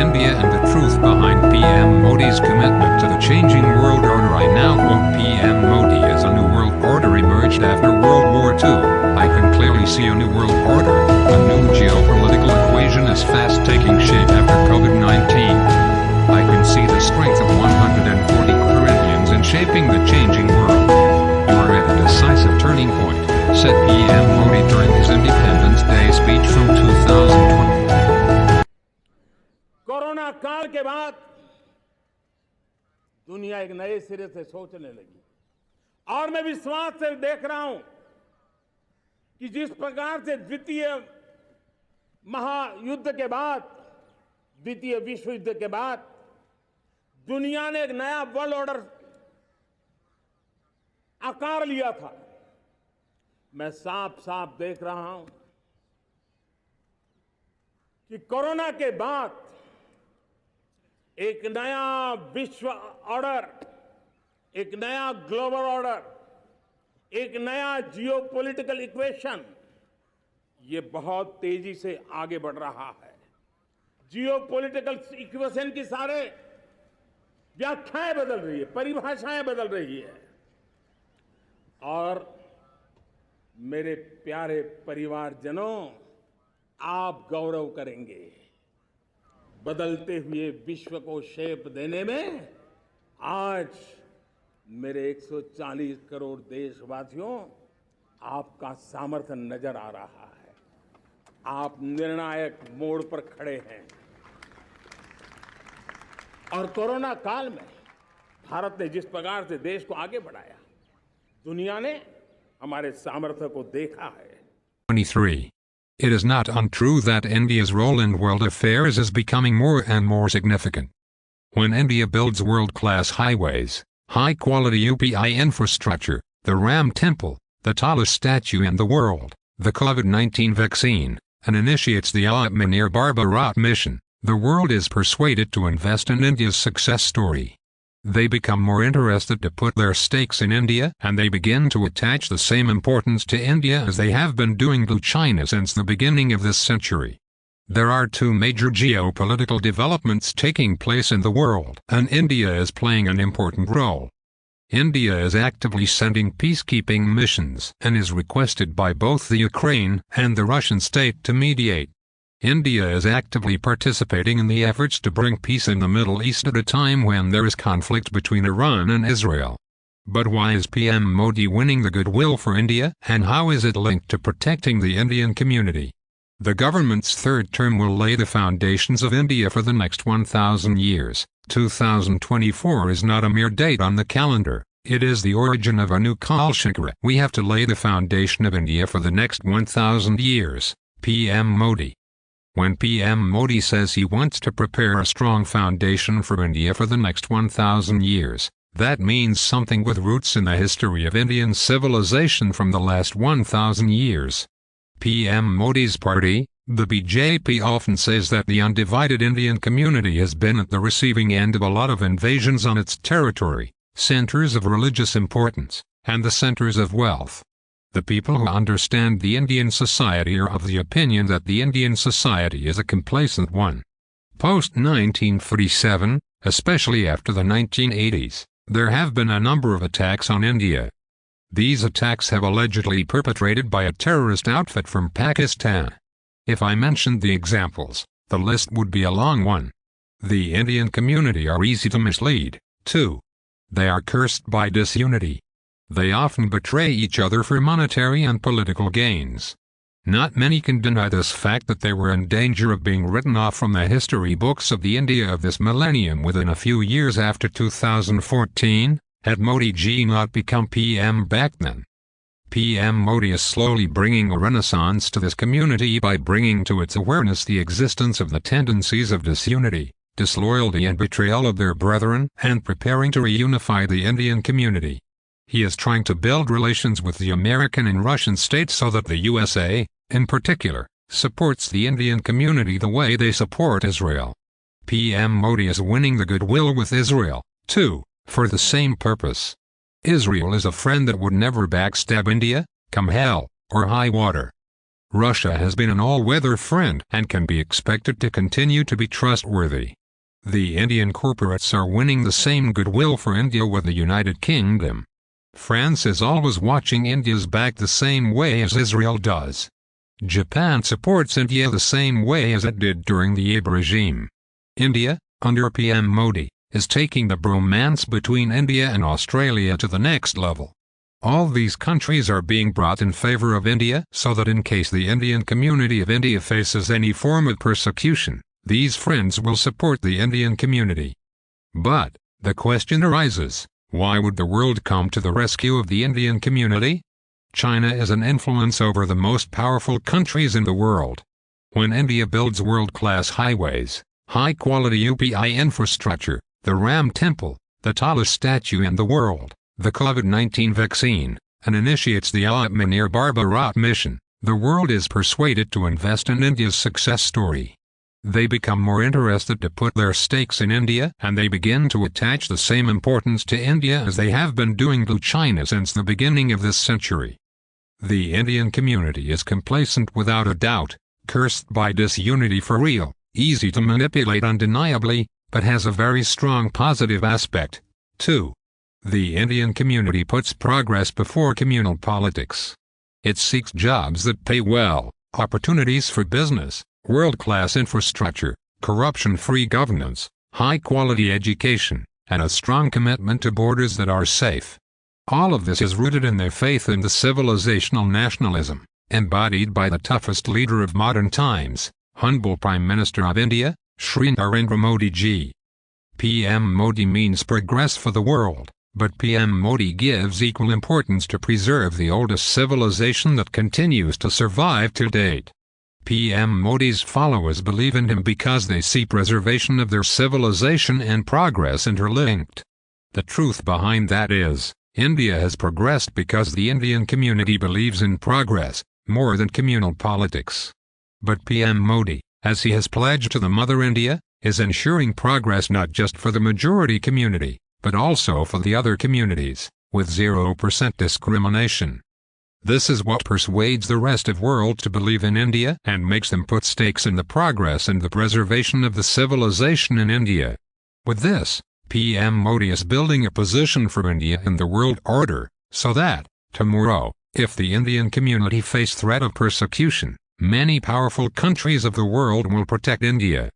India and the truth behind PM Modi's commitment to the changing world order. I now quote PM Modi as a new world order emerged after World War II. I can clearly see a new world order. A new geopolitical equation is fast taking shape after COVID-19. I can see the strength of 140 crore Indians in shaping the changing world. You are at a decisive turning point, said PM Modi during his Independence Day speech from 2020. Corona काल के बाद दुनिया एक नए सिरे से सोचने लगी और मैं विश्वास से देख रहा हूं कि जिस प्रकार से द्वितीय महायुद्ध के बाद, द्वितीय विश्व युद्ध के बाद दुनिया ने एक नया वर्ल्ड ऑर्डर आकार लिया था, मैं साफ साफ देख रहा हूं कि कोरोना के बाद एक नया विश्व ऑर्डर, एक नया ग्लोबल ऑर्डर, एक नया जियोपॉलिटिकल इक्वेशन ये बहुत तेजी से आगे बढ़ रहा है। जियोपॉलिटिकल इक्वेशन की सारे व्याख्याएं बदल रही है, परिभाषाएं बदल रही है। और मेरे प्यारे परिवारजनों, आप गौरव करेंगे, बदलते हुए विश्व को शेप देने में आज मेरे 140 करोड़ देशवासियों आपका सामर्थ्य नजर आ रहा है। आप निर्णायक मोड़ पर खड़े हैं और कोरोना काल में भारत ने जिस प्रकार से देश को आगे बढ़ाया, दुनिया ने हमारे सामर्थ्य को देखा है। 23. It is not untrue that India's role in world affairs is becoming more and more significant. When India builds world-class highways, high-quality UPI infrastructure, the Ram Temple, the tallest statue in the world, the COVID-19 vaccine, and initiates the Atmanirbhar Bharat mission, the world is persuaded to invest in India's success story. They become more interested to put their stakes in India, and they begin to attach the same importance to India as they have been doing to China since the beginning of this century. There are two major geopolitical developments taking place in the world, and India is playing an important role. India is actively sending peacekeeping missions and is requested by both the Ukraine and the Russian state to mediate. India is actively participating in the efforts to bring peace in the Middle East at a time when there is conflict between Iran and Israel. But why is PM Modi winning the goodwill for India, and how is it linked to protecting the Indian community? The government's third term will lay the foundations of India for the next 1,000 years. 2024 is not a mere date on the calendar. It is the origin of a new Kalshakra. We have to lay the foundation of India for the next 1,000 years. PM Modi. When PM Modi says he wants to prepare a strong foundation for India for the next 1,000 years, that means something with roots in the history of Indian civilization from the last 1,000 years. PM Modi's party, the BJP, often says that the undivided Indian community has been at the receiving end of a lot of invasions on its territory, centers of religious importance, and the centers of wealth. The people who understand the Indian society are of the opinion that the Indian society is a complacent one. Post-1947, especially after the 1980s, there have been a number of attacks on India. These attacks have allegedly perpetrated by a terrorist outfit from Pakistan. If I mentioned the examples, the list would be a long one. The Indian community are easy to mislead, too. They are cursed by disunity. They often betray each other for monetary and political gains. Not many can deny this fact that they were in danger of being written off from the history books of the India of this millennium within a few years after 2014, had Modi ji not become PM back then. PM Modi is slowly bringing a renaissance to this community by bringing to its awareness the existence of the tendencies of disunity, disloyalty and betrayal of their brethren, and preparing to reunify the Indian community. He is trying to build relations with the American and Russian states so that the USA, in particular, supports the Indian community the way they support Israel. PM Modi is winning the goodwill with Israel, too, for the same purpose. Israel is a friend that would never backstab India, come hell or high water. Russia has been an all-weather friend and can be expected to continue to be trustworthy. The Indian corporates are winning the same goodwill for India with the United Kingdom. France is always watching India's back the same way as Israel does. Japan supports India the same way as it did during the Abe regime. India, under PM Modi, is taking the bromance between India and Australia to the next level. All these countries are being brought in favor of India so that in case the Indian community of India faces any form of persecution, these friends will support the Indian community. But, the question arises, why would the world come to the rescue of the Indian community? China is an influence over the most powerful countries in the world. When India builds world-class highways, high-quality UPI infrastructure, the Ram Temple, the tallest statue in the world, the COVID-19 vaccine, and initiates the Atmanirbhar Bharat mission, the world is persuaded to invest in India's success story. They become more interested to put their stakes in India and they begin to attach the same importance to India as they have been doing to China since the beginning of this century. The Indian community is complacent without a doubt, cursed by disunity for real, easy to manipulate undeniably, but has a very strong positive aspect, too. The Indian community puts progress before communal politics. It seeks jobs that pay well, opportunities for business, world-class infrastructure, corruption-free governance, high-quality education, and a strong commitment to borders that are safe. All of this is rooted in their faith in the civilizational nationalism, embodied by the toughest leader of modern times, humble Prime Minister of India, Shri Narendra Modi ji. PM Modi means progress for the world, but PM Modi gives equal importance to preserve the oldest civilization that continues to survive to date. PM Modi's followers believe in him because they see preservation of their civilization and progress interlinked. The truth behind that is, India has progressed because the Indian community believes in progress, more than communal politics. But PM Modi, as he has pledged to the Mother India, is ensuring progress not just for the majority community, but also for the other communities, with 0% discrimination. This is what persuades the rest of the world to believe in India and makes them put stakes in the progress and the preservation of the civilization in India. With this, PM Modi is building a position for India in the world order, so that, tomorrow, if the Indian community face threat of persecution, many powerful countries of the world will protect India.